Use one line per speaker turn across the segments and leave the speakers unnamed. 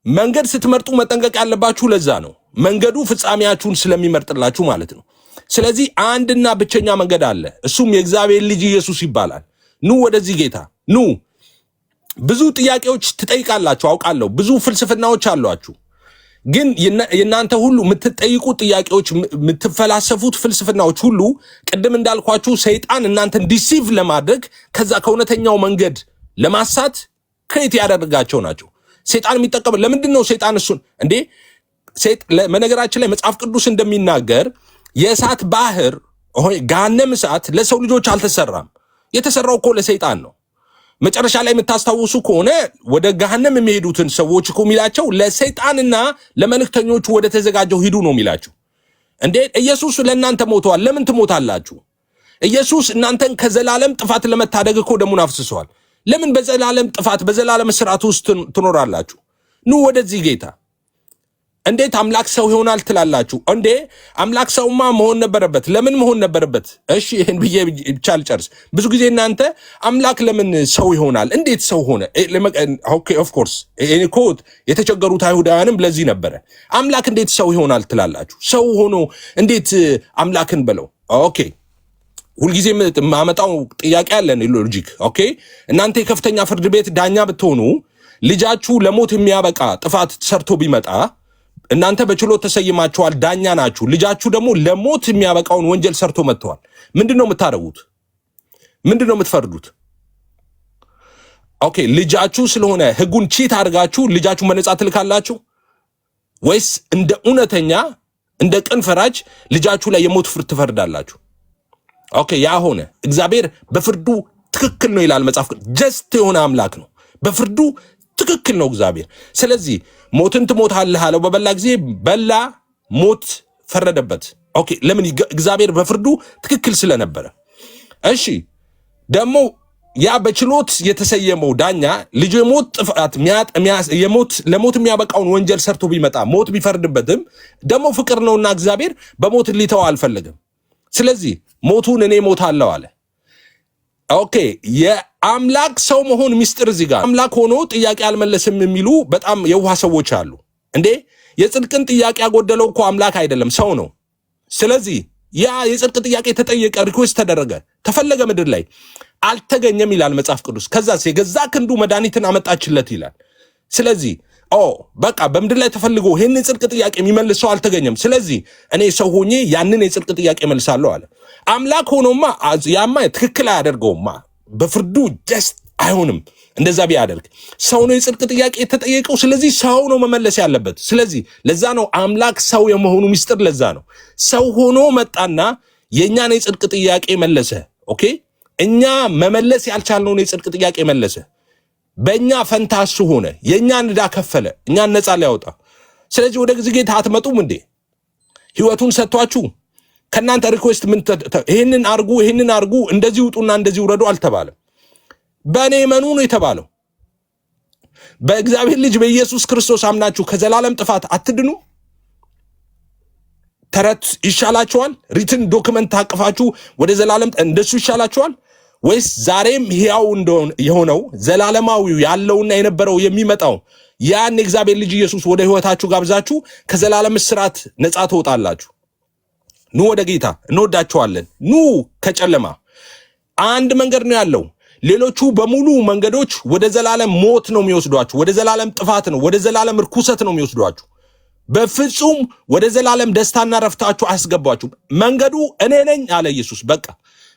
መንገድ ስትመርጡ መጠንቀቅ ያለባችሁ ለዛ ነው። መንገዱ ፍጻሜያችሁን ስለሚመርጥላችሁ ማለት ነው። ስለዚህ አንድና ብቸኛ መንገድ አለ። እሱም የእግዚአብሔር ልጅ ኢየሱስ ይባላል። ኑ ወደዚህ ጌታ ኑ። ብዙ ጥያቄዎች ትጠይቃላችሁ አውቃለሁ። ብዙ ፍልስፍናዎች አሏችሁ። ግን የናንተ ሁሉ የምትጠይቁት ጥያቄዎች የምትፈላሰፉት ፍልስፍናዎች ሁሉ ቅድም እንዳልኳችሁ ሰይጣን እናንተን ዲሲቭ ለማድረግ ከዛ ከእውነተኛው መንገድ ለማሳት ክሬት ያደርጋቸው ናቸው። ሰይጣን የሚጠቀም ለምንድን ነው? ሰይጣን እሱን እንዴ በነገራችን ላይ መጽሐፍ ቅዱስ እንደሚናገር የእሳት ባህር ገሃነም እሳት ለሰው ልጆች አልተሰራም። የተሰራው እኮ ለሰይጣን ነው። መጨረሻ ላይ የምታስታውሱ ከሆነ ወደ ገሃነም የሚሄዱትን ሰዎች እኮ የሚላቸው ለሰይጣንና ለመልእክተኞቹ ወደ ተዘጋጀው ሂዱ ነው የሚላቸው። እንዴ ኢየሱስ ለእናንተ ሞተዋል፣ ለምን ትሞታላችሁ? ኢየሱስ እናንተን ከዘላለም ጥፋት ለመታደግ እኮ ደሙን አፍስሷል። ለምን በዘላለም ጥፋት በዘላለም እስራት ውስጥ ትኖራላችሁ? ኑ ወደዚህ ጌታ። እንዴት አምላክ ሰው ይሆናል ትላላችሁ? እንዴ አምላክ ሰውማ መሆን ነበረበት። ለምን መሆን ነበረበት? እሺ ይሄን ብዬ ብቻ ልጨርስ። ብዙ ጊዜ እናንተ አምላክ ለምን ሰው ይሆናል? እንዴት ሰው ሆነ? ኦኬ ኦፍ ኮርስ እኔ ኮት የተቸገሩት አይሁዳውያንም ለዚህ ነበረ። አምላክ እንዴት ሰው ይሆናል ትላላችሁ? ሰው ሆኖ እንዴት አምላክን በለው? ኦኬ ሁልጊዜ ማመጣው ጥያቄ አለን ሎጂክ። ኦኬ እናንተ የከፍተኛ ፍርድ ቤት ዳኛ ብትሆኑ ልጃችሁ ለሞት የሚያበቃ ጥፋት ሰርቶ ቢመጣ እናንተ በችሎት ተሰይማችኋል፣ ዳኛ ናችሁ። ልጃችሁ ደግሞ ለሞት የሚያበቃውን ወንጀል ሰርቶ መጥተዋል። ምንድነው የምታደርጉት? ምንድነው የምትፈርዱት? ኦኬ ልጃችሁ ስለሆነ ህጉን ቺት አድርጋችሁ ልጃችሁ መነጻ ትልካላችሁ ወይስ እንደ እውነተኛ እንደ ቅን ፈራጅ ልጃችሁ ላይ የሞት ፍርድ ትፈርዳላችሁ? ኦኬ ያ ሆነ። እግዚአብሔር በፍርዱ ትክክል ነው ይላል መጽሐፍ። ጀስት የሆነ አምላክ ነው። በፍርዱ ትክክል ነው እግዚአብሔር። ስለዚህ ሞትን ትሞታለህ አለው። በበላ ጊዜ በላ፣ ሞት ፈረደበት። ኦኬ ለምን? እግዚአብሔር በፍርዱ ትክክል ስለነበረ። እሺ ደግሞ ያ በችሎት የተሰየመው ዳኛ ልጁ የሞት ጥፋት ለሞት የሚያበቃውን ወንጀል ሰርቶ ቢመጣ ሞት ቢፈርድበትም ደግሞ ፍቅር ነውና እግዚአብሔር በሞት ሊተው አልፈለገም። ስለዚህ ሞቱን እኔ ሞታለሁ አለ። ኦኬ የአምላክ ሰው መሆን ሚስጥር እዚህ ጋር አምላክ ሆኖ ጥያቄ አልመለስም የሚሉ በጣም የዋህ ሰዎች አሉ። እንዴ የጽድቅን ጥያቄ ያጎደለው እኮ አምላክ አይደለም ሰው ነው። ስለዚህ ያ የጽድቅ ጥያቄ ተጠየቀ፣ ሪኩዌስት ተደረገ፣ ተፈለገ፣ ምድር ላይ አልተገኘም ይላል መጽሐፍ ቅዱስ። ከዛስ የገዛ ክንዱ መድኃኒትን አመጣችለት ይላል። ስለዚህ በቃ በምድር ላይ ተፈልጎ ይህን የጽድቅ ጥያቄ የሚመልስ ሰው አልተገኘም። ስለዚህ እኔ ሰው ሆኜ ያንን የጽድቅ ጥያቄ መልሳለሁ አለ። አምላክ ሆኖማ ያማ ትክክል አያደርገውማ። በፍርዱ ጀስት አይሆንም። እንደዛ ቢያደርግ ሰው ነው የጽድቅ ጥያቄ የተጠየቀው። ስለዚህ ሰው ነው መመለስ ያለበት። ስለዚህ ለዛ ነው አምላክ ሰው የመሆኑ ሚስጥር። ለዛ ነው ሰው ሆኖ መጣና የእኛን የጽድቅ ጥያቄ መለሰ። ኦኬ እኛ መመለስ ያልቻልነውን የጽድቅ ጥያቄ መለሰ። በእኛ ፈንታ እሱ ሆነ። የእኛን ዕዳ ከፈለ፣ እኛን ነፃ ሊያወጣ። ስለዚህ ወደ ጌታ አትመጡም እንዴ? ህይወቱን ሰጥቷችሁ ከእናንተ ሪኩዌስት ይህንን አርጉ፣ እንደዚህ ውጡና እንደዚህ ውረዱ አልተባለም። በእኔ እመኑ ነው የተባለው። በእግዚአብሔር ልጅ በኢየሱስ ክርስቶስ አምናችሁ ከዘላለም ጥፋት አትድኑ። ተረት ይሻላችኋል? ሪትን ዶክመንት ታቅፋችሁ ወደ ዘላለም እንደሱ ይሻላችኋል? ወይስ ዛሬም ሕያው የሆነው ዘላለማዊው ያለውና የነበረው የሚመጣው ያን የእግዚአብሔር ልጅ ኢየሱስ ወደ ህይወታችሁ ጋብዛችሁ ከዘላለም እስራት ነፃ ትወጣላችሁ? ኑ ወደ ጌታ፣ እንወዳችኋለን። ኑ ከጨለማ አንድ መንገድ ነው ያለው። ሌሎቹ በሙሉ መንገዶች ወደ ዘላለም ሞት ነው የሚወስዷችሁ፣ ወደ ዘላለም ጥፋት ነው፣ ወደ ዘላለም ርኩሰት ነው የሚወስዷችሁ። በፍጹም ወደ ዘላለም ደስታና ረፍታችሁ አያስገባችሁ። መንገዱ እኔ ነኝ አለ ኢየሱስ። በቃ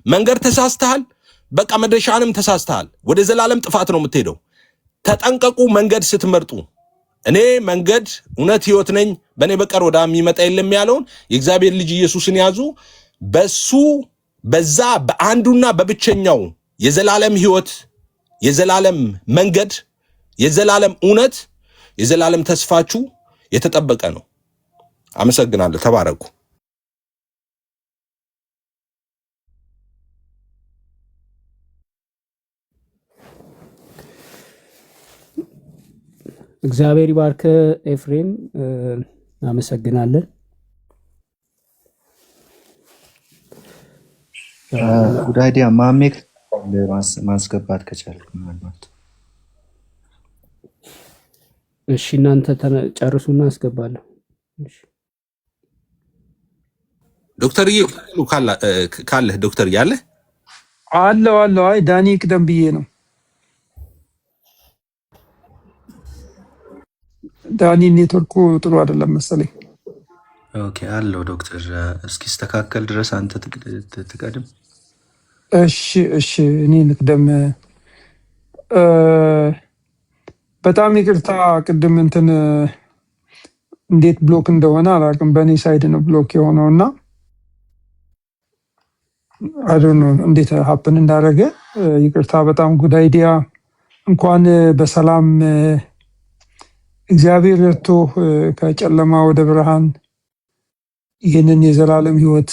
መንገድ ተሳስተሃል፣ በቃ መድረሻንም ተሳስተሃል። ወደ ዘላለም ጥፋት ነው የምትሄደው። ተጠንቀቁ መንገድ ስትመርጡ። እኔ መንገድ እውነት ህይወት ነኝ፣ በእኔ በቀር ወደ የሚመጣ የለም ያለውን የእግዚአብሔር ልጅ ኢየሱስን ያዙ። በሱ በዛ በአንዱና በብቸኛው የዘላለም ህይወት፣ የዘላለም መንገድ፣ የዘላለም እውነት፣ የዘላለም ተስፋችሁ የተጠበቀ ነው። አመሰግናለሁ። ተባረኩ።
እግዚአብሔር ይባርክ ኤፍሬም፣ አመሰግናለን።
ጉዳይዲያ ማሜክ ማስገባት ከቻልክ ምናልባት
እሺ እናንተ ጨርሱና አስገባለሁ። እሺ
ዶክተርዬ ካለህ ዶክተር ያለ
አለው። አይ ዳኒ ቅደም ብዬ ነው። ዳኒ ኔትወርኩ ጥሩ አይደለም መሰለኝ።
ኦኬ አለው ዶክተር እስኪስተካከል ድረስ አንተ ትቀድም።
እሺ እኔ ልቅደም። በጣም ይቅርታ ቅድም እንዴት ብሎክ እንደሆነ አላውቅም። በእኔ ሳይድ ነው ብሎክ የሆነውና አይዶን እንዴት ሀፕን እንዳደረገ ይቅርታ። በጣም ጉድ አይዲያ። እንኳን በሰላም እግዚአብሔር ረድቶ ከጨለማ ወደ ብርሃን ይህንን የዘላለም ሕይወት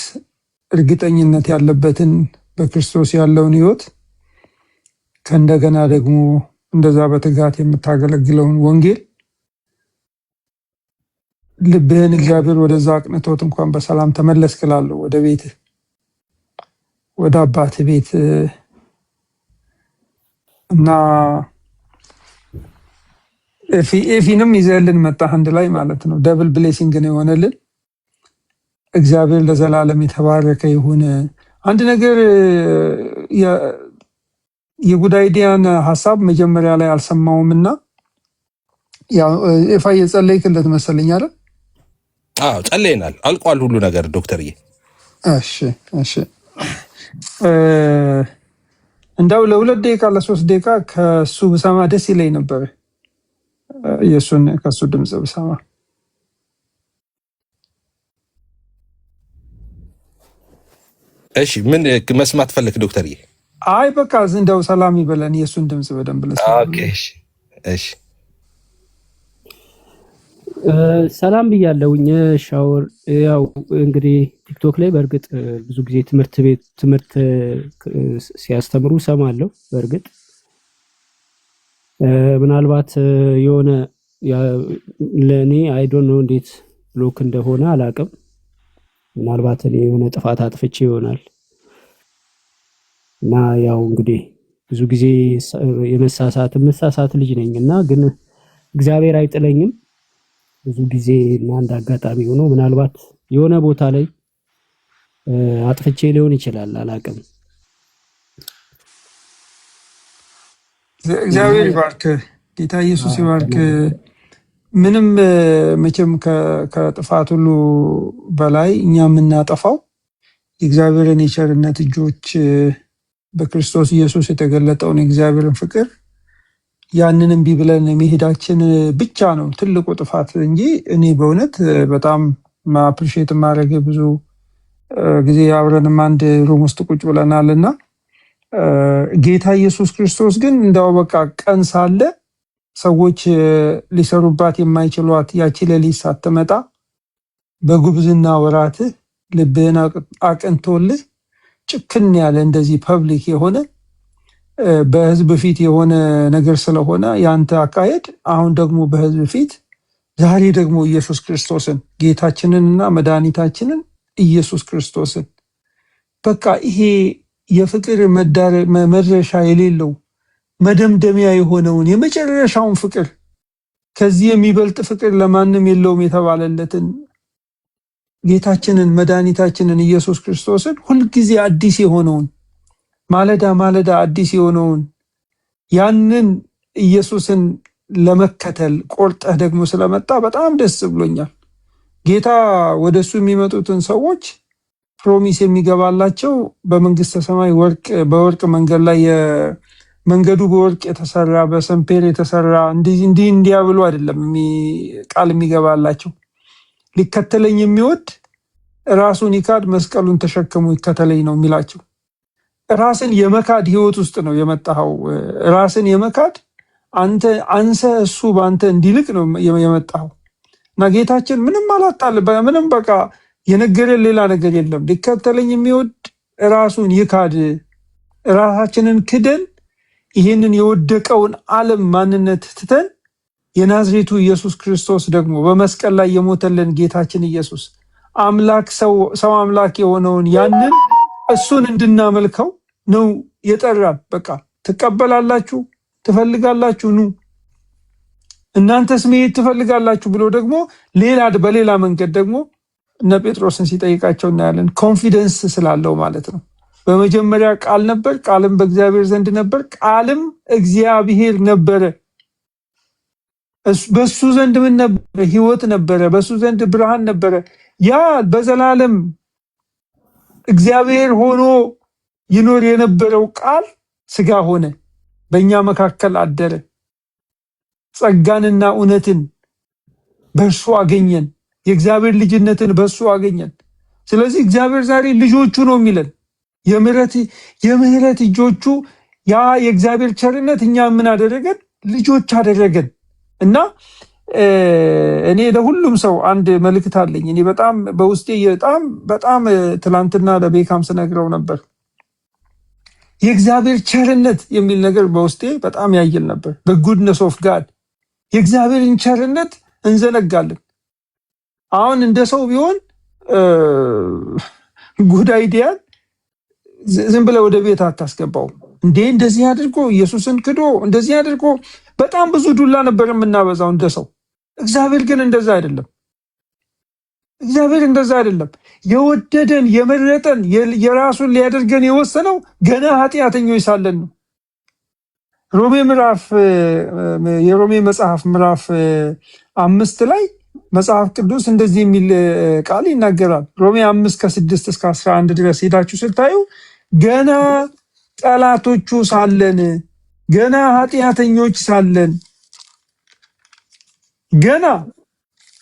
እርግጠኝነት ያለበትን በክርስቶስ ያለውን ሕይወት ከእንደገና ደግሞ እንደዛ በትጋት የምታገለግለውን ወንጌል ልብህን እግዚአብሔር ወደዛ አቅንቶት እንኳን በሰላም ተመለስክ እላለሁ ወደ ቤትህ ወደ አባት ቤት እና ኤፊንም ይዘልን መጣ አንድ ላይ ማለት ነው። ደብል ብሌሲንግ ነው የሆነልን። እግዚአብሔር ለዘላለም የተባረከ ይሁን። አንድ ነገር የጉድ አይዲያን ሐሳብ መጀመሪያ ላይ አልሰማውምና ያው ኤፋ የጸለይክለት መሰለኝ አይደል?
አዎ ጸለይናል። አልቋል ሁሉ ነገር ዶክተርዬ።
እሺ እንደው ለ2 ደቂቃ ለ3 ደቂቃ ከሱ ብሰማ ደስ ይለኝ ነበር። ከሱ ድምጽ ብሰማ።
እሺ ምን መስማት ፈለክ ዶክተርዬ?
አይ በቃ እንደው ሰላም ይበለን የሱን ድምጽ በደንብ ለሰማ።
ኦኬ እሺ
ሰላም ብያለሁኝ። ሻወር ያው እንግዲህ ቲክቶክ ላይ በእርግጥ ብዙ ጊዜ ትምህርት ሲያስተምሩ ሰማለሁ። በእርግጥ ምናልባት የሆነ ለእኔ አይዶን ነው እንዴት ብሎክ እንደሆነ አላቅም። ምናልባት እኔ የሆነ ጥፋት አጥፍቼ ይሆናል እና ያው እንግዲህ ብዙ ጊዜ የመሳሳት ልጅ ነኝ እና ግን እግዚአብሔር አይጥለኝም ብዙ ጊዜ እና እንደ አጋጣሚ ሆኖ ምናልባት የሆነ ቦታ ላይ አጥፍቼ ሊሆን ይችላል፣ አላቅም።
እግዚአብሔር ይባርክ፣ ጌታ ኢየሱስ ይባርክ። ምንም መቼም ከጥፋት ሁሉ በላይ እኛ የምናጠፋው የእግዚአብሔርን የቸርነት እጆች በክርስቶስ ኢየሱስ የተገለጠውን የእግዚአብሔርን ፍቅር ያንን እምቢ ብለን መሄዳችን ብቻ ነው ትልቁ ጥፋት እንጂ እኔ በእውነት በጣም አፕሪሺየት ማድረግ ብዙ ጊዜ አብረንም አንድ ሩም ውስጥ ቁጭ ብለናልና ጌታ ኢየሱስ ክርስቶስ ግን እንደው በቃ ቀን ሳለ ሰዎች ሊሰሩባት የማይችሏት ያቺ ሌሊት ሳትመጣ በጉብዝና ወራትህ ልብህን አቅንቶልህ ጭክን ያለ እንደዚህ ፐብሊክ የሆነ በህዝብ ፊት የሆነ ነገር ስለሆነ ያንተ አካሄድ አሁን ደግሞ በህዝብ ፊት ዛሬ ደግሞ ኢየሱስ ክርስቶስን ጌታችንንና መድኃኒታችንን ኢየሱስ ክርስቶስን በቃ ይሄ የፍቅር መድረሻ የሌለው መደምደሚያ የሆነውን የመጨረሻውን ፍቅር ከዚህ የሚበልጥ ፍቅር ለማንም የለውም የተባለለትን ጌታችንን መድኃኒታችንን ኢየሱስ ክርስቶስን ሁልጊዜ አዲስ የሆነውን ማለዳ አዲስ የሆነውን ያንን ኢየሱስን ለመከተል ቆርጠህ ደግሞ ስለመጣ በጣም ደስ ብሎኛል። ጌታ ወደሱ የሚመጡትን ሰዎች ፕሮሚስ የሚገባላቸው በመንግስተ ሰማይ በወርቅ መንገድ ላይ መንገዱ በወርቅ የተሰራ በሰምፔር የተሰራ እንዲያ ብሎ አይደለም ቃል የሚገባላቸው። ሊከተለኝ የሚወድ ራሱን ይካድ መስቀሉን ተሸክሞ ይከተለኝ ነው የሚላቸው። ራስን የመካድ ህይወት ውስጥ ነው የመጣው። ራስን የመካድ አንተ እሱ በአንተ እንዲልቅ ነው የመጣው እና ጌታችን ምንም አላጣል ምንም በቃ የነገረን ሌላ ነገር የለም። ሊከተለኝ የሚወድ ራሱን ይካድ። ራሳችንን ክደን ይህንን የወደቀውን ዓለም ማንነት ትተን የናዝሬቱ ኢየሱስ ክርስቶስ ደግሞ በመስቀል ላይ የሞተልን ጌታችን ኢየሱስ አምላክ ሰው አምላክ የሆነውን ያንን እሱን እንድናመልከው ነው የጠራን። በቃ ትቀበላላችሁ፣ ትፈልጋላችሁ ኑ እናንተስ መሄድ ትፈልጋላችሁ ብሎ ደግሞ በሌላ መንገድ ደግሞ እነ ጴጥሮስን ሲጠይቃቸው እናያለን። ኮንፊደንስ ስላለው ማለት ነው። በመጀመሪያ ቃል ነበር፣ ቃልም በእግዚአብሔር ዘንድ ነበር፣ ቃልም እግዚአብሔር ነበረ። በሱ ዘንድ ምን ነበረ? ሕይወት ነበረ። በሱ ዘንድ ብርሃን ነበረ። ያ በዘላለም እግዚአብሔር ሆኖ ይኖር የነበረው ቃል ስጋ ሆነ፣ በእኛ መካከል አደረ። ጸጋንና እውነትን በእርሱ አገኘን። የእግዚአብሔር ልጅነትን በእሱ አገኘን። ስለዚህ እግዚአብሔር ዛሬ ልጆቹ ነው የሚለን። የምህረት እጆቹ፣ ያ የእግዚአብሔር ቸርነት እኛ ምን አደረገን? ልጆች አደረገን። እና እኔ ለሁሉም ሰው አንድ መልእክት አለኝ። እኔ በጣም በውስጤ በጣም ትላንትና ለቤካም ስነግረው ነበር። የእግዚአብሔር ቸርነት የሚል ነገር በውስጤ በጣም ያየል ነበር። በጉድነስ ኦፍ ጋድ የእግዚአብሔርን ቸርነት እንዘነጋለን። አሁን እንደ ሰው ቢሆን ጉድ አይዲያን ዝም ብለህ ወደ ቤት አታስገባው። እንደዚህ አድርጎ ኢየሱስን ክዶ እንደዚህ አድርጎ በጣም ብዙ ዱላ ነበር የምናበዛው እንደ ሰው። እግዚአብሔር ግን እንደዛ አይደለም። እግዚአብሔር እንደዛ አይደለም። የወደደን የመረጠን የራሱን ሊያደርገን የወሰነው ገና ኃጢአተኞች ሳለን ነው። የሮሜ መጽሐፍ ምዕራፍ 5 ላይ መጽሐፍ ቅዱስ እንደዚህ የሚል ቃል ይናገራል። ሮሜ 5 ከ6 እስከ 11 ድረስ ሄዳችሁ ስታዩ ገና ጠላቶቹ ሳለን፣ ገና ኃጢአተኞች ሳለን፣ ገና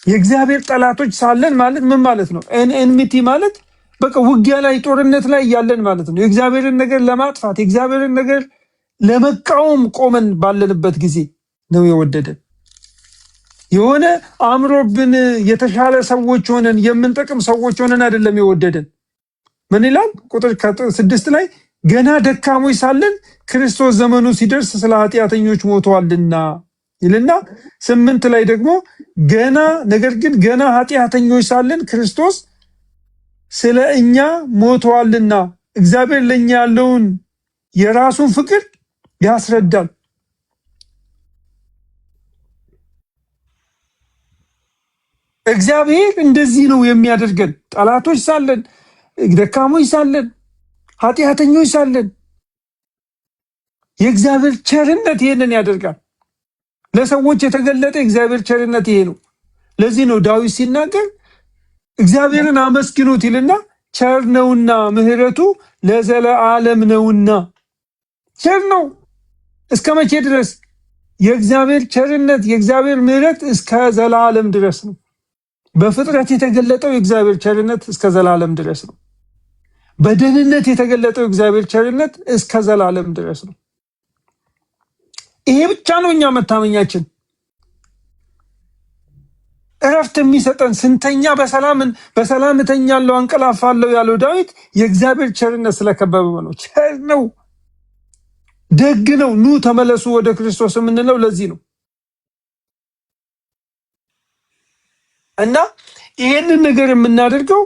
የእግዚአብሔር ጠላቶች ሳለን ማለት ምን ማለት ነው? ኤንሚቲ ማለት በቃ ውጊያ ላይ ጦርነት ላይ ያለን ማለት ነው። የእግዚአብሔርን ነገር ለማጥፋት የእግዚአብሔርን ነገር ለመቃወም ቆመን ባለንበት ጊዜ ነው የወደደን። የሆነ አምሮብን የተሻለ ሰዎች ሆነን የምንጠቅም ሰዎች ሆነን አይደለም የወደደን። ምን ይላል? ቁጥር 6 ላይ ገና ደካሞች ሳለን ክርስቶስ ዘመኑ ሲደርስ ስለ ኃጢአተኞች ሞቷልና ይልና 8 ላይ ደግሞ ነገር ግን ገና ኃጢአተኞች ሳለን ክርስቶስ ስለ እኛ ሞቷልና እግዚአብሔር ለኛ ያለውን የራሱን ፍቅር ያስረዳል። እግዚአብሔር እንደዚህ ነው የሚያደርገን። ጠላቶች ሳለን፣ ደካሞች ሳለን፣ ኃጢአተኞች ሳለን የእግዚአብሔር ቸርነት ይሄንን ያደርጋል። ለሰዎች የተገለጠ እግዚአብሔር ቸርነት ይሄ ነው። ለዚህ ነው ዳዊት ሲናገር እግዚአብሔርን አመስግኑት ይልና ቸር ነውና ምሕረቱ ለዘለዓለም ነውና። ቸር ነው እስከ መቼ ድረስ? የእግዚአብሔር ቸርነት የእግዚአብሔር ምሕረት እስከ ዘላለም ድረስ ነው። በፍጥረት የተገለጠው የእግዚአብሔር ቸርነት እስከ ዘላለም ድረስ ነው። በደህንነት የተገለጠው የእግዚአብሔር ቸርነት እስከ ዘላለም ድረስ ነው። ይሄ ብቻ ነው እኛ መታመኛችን። እረፍት የሚሰጠን ስንተኛ በሰላም እተኛለሁ አንቀላፋለሁ ያለው ዳዊት የእግዚአብሔር ቸርነት ስለከበበ ነው። ቸር ነው፣ ደግ ነው። ኑ ተመለሱ ወደ ክርስቶስ የምንለው ለዚህ ነው። እና ይሄንን ነገር የምናደርገው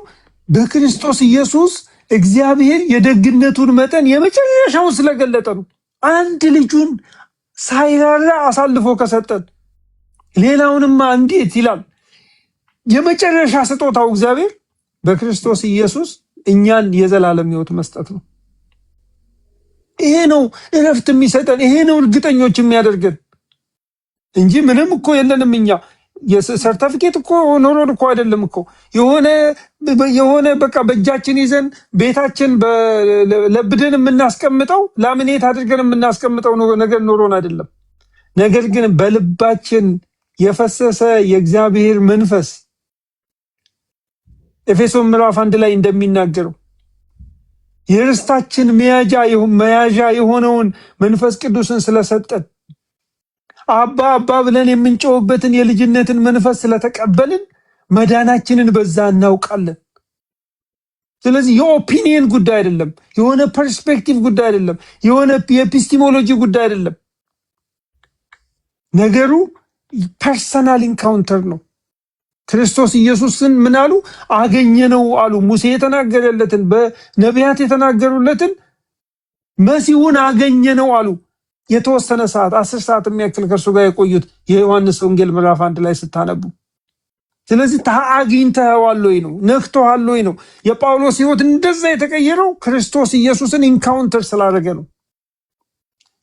በክርስቶስ ኢየሱስ እግዚአብሔር የደግነቱን መጠን የመጨረሻውን ስለገለጠ ነው። አንድ ልጁን ሳይራራ አሳልፎ ከሰጠን ሌላውንማ እንዴት ይላል። የመጨረሻ ስጦታው እግዚአብሔር በክርስቶስ ኢየሱስ እኛን የዘላለም ሕይወት መስጠት ነው። ይሄ ነው እረፍት የሚሰጠን፣ ይሄ ነው እርግጠኞች የሚያደርገን እንጂ ምንም እኮ የለንም እኛ። የሰርተፊኬት እኮ ኖሮን እኮ አይደለም እኮ የሆነ በቃ በእጃችን ይዘን ቤታችን ለብደን የምናስቀምጠው ላምኔት አድርገን የምናስቀምጠው ነገር ኖሮን አይደለም። ነገር ግን በልባችን የፈሰሰ የእግዚአብሔር መንፈስ ኤፌሶን ምዕራፍ 1 ላይ እንደሚናገረው የርስታችን መያዣ የሆነውን መንፈስ ቅዱስን ስለሰጠን አባ አባ ብለን የምንጮህበትን የልጅነትን መንፈስ ስለተቀበልን መዳናችንን በዛ እናውቃለን። ስለዚህ የኦፒኒየን ጉዳይ አይደለም፣ የሆነ ፐርስፔክቲቭ ጉዳይ አይደለም፣ የሆነ የኤፒስቲሞሎጂ ጉዳይ አይደለም። ነገሩ ፐርሰናል ኢንካውንተር ነው። ክርስቶስ ኢየሱስን ምን አሉ? አገኘነው አሉ። ሙሴ የተናገረለትን በነቢያት የተናገሩለትን መሲሁን አገኘነው አሉ። የተወሰነ ሰዓት 10 ሰዓት የሚያክል ከእርሱ ጋር የቆዩት የዮሐንስ ወንጌል ምዕራፍ 1 ላይ ስታነቡ። ስለዚህ አግኝተኸዋል ወይ ነው፣ ነክቶሃል ወይ ነው። የጳውሎስ ሕይወት እንደዛ የተቀየረው ክርስቶስ ኢየሱስን ኢንካውንተር ስላደረገ ነው።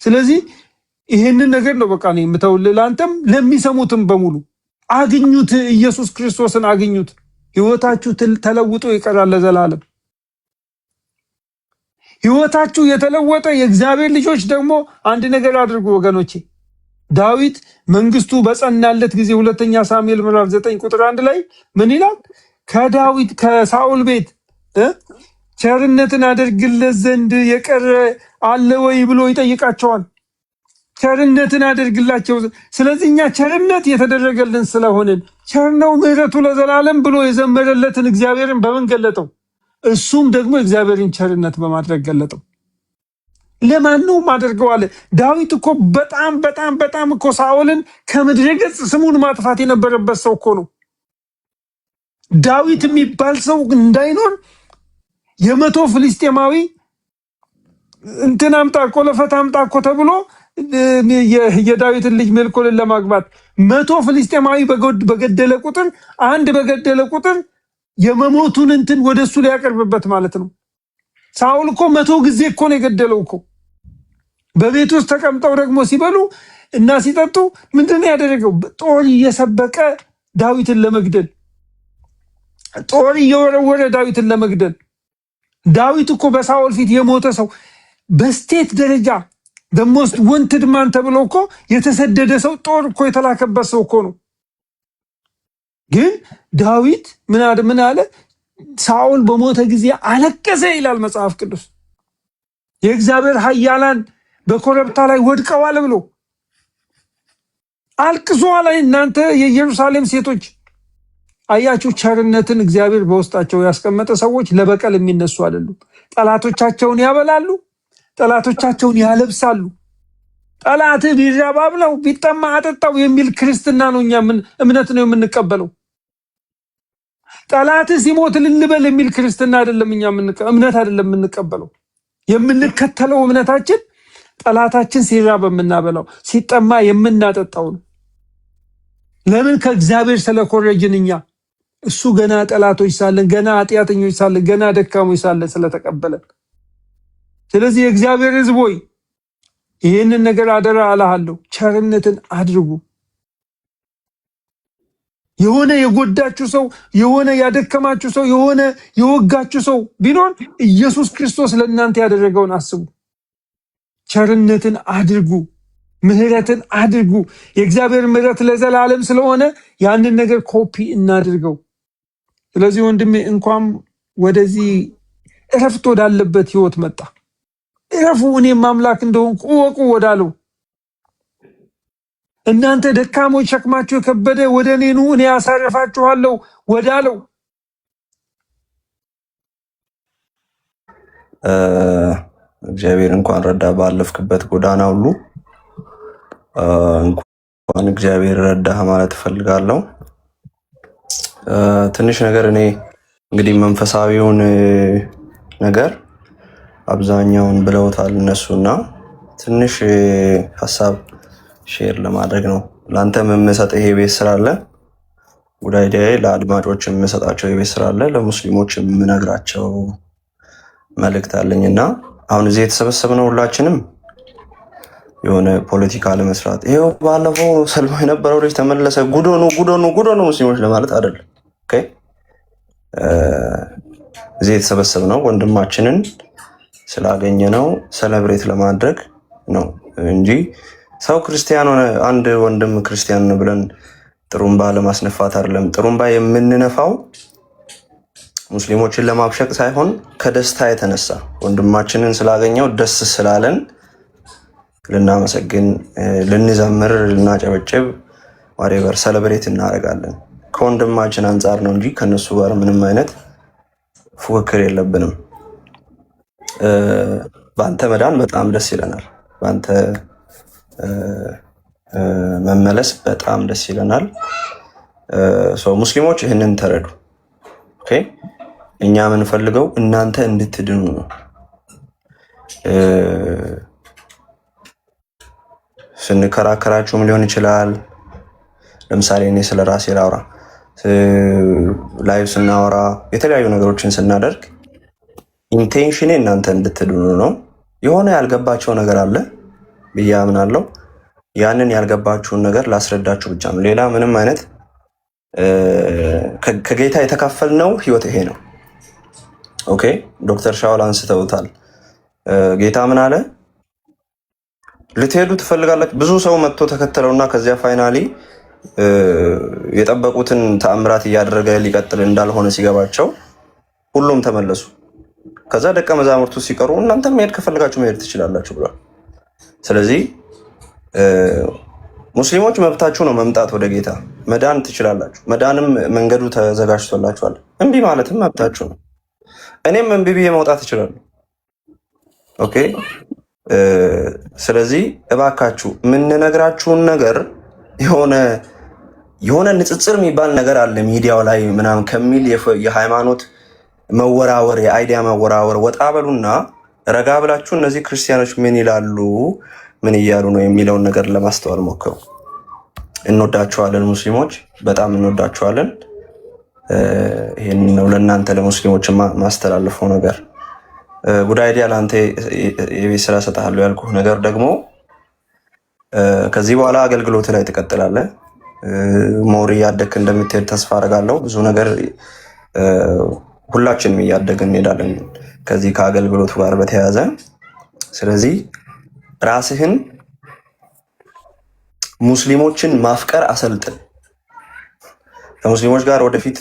ስለዚህ ይህንን ነገር ነው በቃ ነው የምተውልህ ለአንተም ለሚሰሙትም በሙሉ አግኙት፣ ኢየሱስ ክርስቶስን አግኙት። ሕይወታችሁ ተለውጦ ይቀራል ለዘላለም። ሕይወታችሁ የተለወጠ የእግዚአብሔር ልጆች ደግሞ አንድ ነገር አድርጉ ወገኖቼ። ዳዊት መንግስቱ በጸናለት ጊዜ ሁለተኛ ሳሙኤል ምዕራፍ 9 ቁጥር 1 ላይ ምን ይላል? ከዳዊት ከሳኦል ቤት ቸርነትን አደርግለት ዘንድ የቀረ አለ ወይ ብሎ ይጠይቃቸዋል። ቸርነትን አደርግላቸው። ስለዚህ እኛ ቸርነት የተደረገልን ስለሆንን ቸር ነው ምሕረቱ ለዘላለም ብሎ የዘመረለትን እግዚአብሔርን በምን ገለጠው? እሱም ደግሞ እግዚአብሔርን ቸርነት በማድረግ ገለጠው። ለማንኛውም አድርገዋል። ዳዊት እኮ በጣም በጣም በጣም እኮ ሳኦልን ከምድረ ገጽ ስሙን ማጥፋት የነበረበት ሰው እኮ ነው። ዳዊት የሚባል ሰው እንዳይኖር የመቶ ፍልስጤማዊ እንትን አምጣ እኮ ለፈት አምጣ እኮ ተብሎ የዳዊትን ልጅ ሜልኮልን ለማግባት 100 ፍልስጤማዊ በገደለ ቁጥር አንድ በገደለ ቁጥር የመሞቱን እንትን ወደሱ ሊያቀርብበት ማለት ነው። ሳኦል እኮ 100 ጊዜ እኮ ነው የገደለው እኮ። በቤት ውስጥ ተቀምጠው ደግሞ ሲበሉ እና ሲጠጡ ምንድነው ያደረገው? ጦር እየሰበቀ ዳዊትን ለመግደል፣ ጦር እየወረወረ ዳዊትን ለመግደል። ዳዊት እኮ በሳኦል ፊት የሞተ ሰው በስቴት ደረጃ ደሞስት ወንትድ ማን ተብሎ እኮ የተሰደደ ሰው ጦር እኮ የተላከበት ሰው እኮ ነው። ግን ዳዊት ምን አለ? ሳኦል በሞተ ጊዜ አለቀሰ ይላል መጽሐፍ ቅዱስ። የእግዚአብሔር ኃያላን በኮረብታ ላይ ወድቀዋል ብሎ አልቅሷል። እናንተ የኢየሩሳሌም ሴቶች አያችሁ፣ ቸርነትን እግዚአብሔር በውስጣቸው ያስቀመጠ ሰዎች ለበቀል የሚነሱ አይደሉም። ጠላቶቻቸውን ያበላሉ፣ ጠላቶቻቸውን ያለብሳሉ። ጠላት ቢራብ አብላው ቢጠማ አጠጣው የሚል ክርስትና ነው፣ እኛ እምነት ነው የምንቀበለው። ጠላት ሲሞት ልልበል የሚል ክርስትና አይደለም፣ እኛ እምነት አይደለም የምንቀበለው። የምንከተለው እምነታችን ጠላታችን ሲራብ የምናበላው ሲጠማ የምናጠጣው ነው። ለምን? ከእግዚአብሔር ስለኮረጅን እኛ እሱ ገና ጠላቶች ሳለን፣ ገና ኃጢአተኞች ሳለን፣ ገና ደካሞች ሳለን ስለተቀበለን። ስለዚህ የእግዚአብሔር ሕዝብ ሆይ ይህንን ነገር አደራ አላሃለሁ፣ ቸርነትን አድርጉ። የሆነ የጎዳችሁ ሰው፣ የሆነ ያደከማችሁ ሰው፣ የሆነ የወጋችሁ ሰው ቢኖር ኢየሱስ ክርስቶስ ለእናንተ ያደረገውን አስቡ። ቸርነትን አድርጉ፣ ምህረትን አድርጉ። የእግዚአብሔር ምህረት ለዘላለም ስለሆነ ያንን ነገር ኮፒ እናድርገው። ስለዚህ ወንድሜ እንኳን ወደዚህ እረፍት ወዳለበት ህይወት መጣ። እረፉ፣ እኔም አምላክ እንደሆንኩ እወቁ ወዳለው፣ እናንተ ደካሞች ሸክማችሁ የከበደ ወደ እኔ ኑ እኔ አሳርፋችኋለሁ ወዳለው።
እግዚአብሔር እንኳን ረዳ ባለፍክበት ጎዳና ሁሉ እንኳን እግዚአብሔር ረዳህ ማለት እፈልጋለሁ። ትንሽ ነገር እኔ እንግዲህ መንፈሳዊውን ነገር አብዛኛውን ብለውታል እነሱና ትንሽ ሀሳብ ሼር ለማድረግ ነው። ለአንተም የምሰጠው ይሄ ቤት ስራ አለ፣ ጉዳይ ለአድማጮች የምሰጣቸው የቤት ስራ አለ፣ ለሙስሊሞች የምነግራቸው መልእክት አለኝና አሁን እዚህ የተሰበሰብነው ሁላችንም የሆነ ፖለቲካ ለመስራት ይሄው ባለፈው ሰልፎ የነበረው ልጅ ተመለሰ ጉዶኑ ሙስሊሞች ለማለት አይደለም። ኦኬ እዚህ የተሰበሰብነው ወንድማችንን ስላገኘነው ሰለብሬት ለማድረግ ነው እንጂ ሰው ክርስቲያን ሆነ አንድ ወንድም ክርስቲያን ነው ብለን ጥሩምባ ለማስነፋት አይደለም። ጥሩምባ የምንነፋው ሙስሊሞችን ለማብሸቅ ሳይሆን ከደስታ የተነሳ ወንድማችንን ስላገኘው ደስ ስላለን ልናመሰግን፣ ልንዘምር፣ ልናጨበጭብ ዋሬቨር ሰለብሬት እናደርጋለን። ከወንድማችን አንጻር ነው እንጂ ከነሱ ጋር ምንም አይነት ፉክክር የለብንም። በአንተ መዳን በጣም ደስ ይለናል። በአንተ መመለስ በጣም ደስ ይለናል። ሙስሊሞች ይህንን ተረዱ። ኦኬ እኛ የምንፈልገው እናንተ እንድትድኑ ነው። ስንከራከራችሁም ሊሆን ይችላል። ለምሳሌ እኔ ስለ ራሴ ላውራ፣ ላይቭ ስናወራ የተለያዩ ነገሮችን ስናደርግ ኢንቴንሽኔ እናንተ እንድትድኑ ነው። የሆነ ያልገባቸው ነገር አለ ብዬ አምናለሁ። ያንን ያልገባችሁን ነገር ላስረዳችሁ ብቻ ነው። ሌላ ምንም አይነት ከጌታ የተካፈልነው ህይወት ይሄ ነው። ኦኬ ዶክተር ሻውል አንስተውታል። ጌታ ምን አለ? ልትሄዱ ትፈልጋላችሁ? ብዙ ሰው መጥቶ ተከተለውና ከዚያ ፋይናሊ የጠበቁትን ተአምራት እያደረገ ሊቀጥል እንዳልሆነ ሲገባቸው ሁሉም ተመለሱ። ከዛ ደቀ መዛሙርቱ ሲቀሩ እናንተ መሄድ ከፈልጋችሁ መሄድ ትችላላችሁ ብሏል። ስለዚህ ሙስሊሞች መብታችሁ ነው መምጣት ወደ ጌታ፣ መዳን ትችላላችሁ። መዳንም መንገዱ ተዘጋጅቶላችኋል። እምቢ ማለትም መብታችሁ ነው። እኔም እምቢ ብዬ መውጣት እችላለሁ። ኦኬ ስለዚህ እባካችሁ የምንነግራችሁን ነገር የሆነ ንጽጽር የሚባል ነገር አለ ሚዲያው ላይ ምናምን ከሚል የሃይማኖት መወራወር፣ የአይዲያ መወራወር ወጣ በሉና ረጋ ብላችሁ እነዚህ ክርስቲያኖች ምን ይላሉ፣ ምን እያሉ ነው የሚለውን ነገር ለማስተዋል ሞክሩ። እንወዳችኋለን ሙስሊሞች፣ በጣም እንወዳችኋለን። ይህን ነው ለእናንተ ለሙስሊሞች ማስተላለፈው ነገር። ጉድ አይዲያ ለአንተ የቤት ስራ ሰጥሃለሁ ያልኩህ ነገር ደግሞ ከዚህ በኋላ አገልግሎት ላይ ትቀጥላለህ። ሞር እያደግክ እንደምትሄድ ተስፋ አደርጋለሁ። ብዙ ነገር ሁላችንም እያደግን እንሄዳለን ከዚህ ከአገልግሎቱ ጋር በተያያዘ። ስለዚህ ራስህን ሙስሊሞችን ማፍቀር አሰልጥን። ከሙስሊሞች ጋር ወደፊት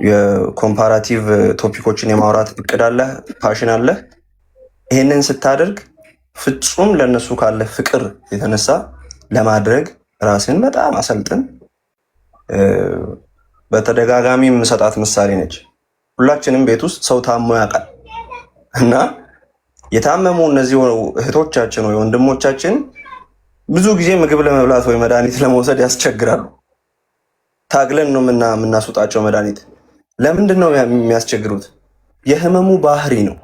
የኮምፓራቲቭ ቶፒኮችን የማውራት እቅድ አለህ፣ ፓሽን አለህ። ይህንን ስታደርግ ፍጹም ለነሱ ካለ ፍቅር የተነሳ ለማድረግ ራስን በጣም አሰልጥን። በተደጋጋሚ የምሰጣት ምሳሌ ነች። ሁላችንም ቤት ውስጥ ሰው ታሞ ያውቃል እና የታመሙ እነዚህ እህቶቻችን ወይ ወንድሞቻችን ብዙ ጊዜ ምግብ ለመብላት ወይ መድኃኒት ለመውሰድ ያስቸግራሉ። ታግለን ነው የምናስወጣቸው መድኃኒት። ለምንድን ነው የሚያስቸግሩት? የህመሙ ባህሪ ነው።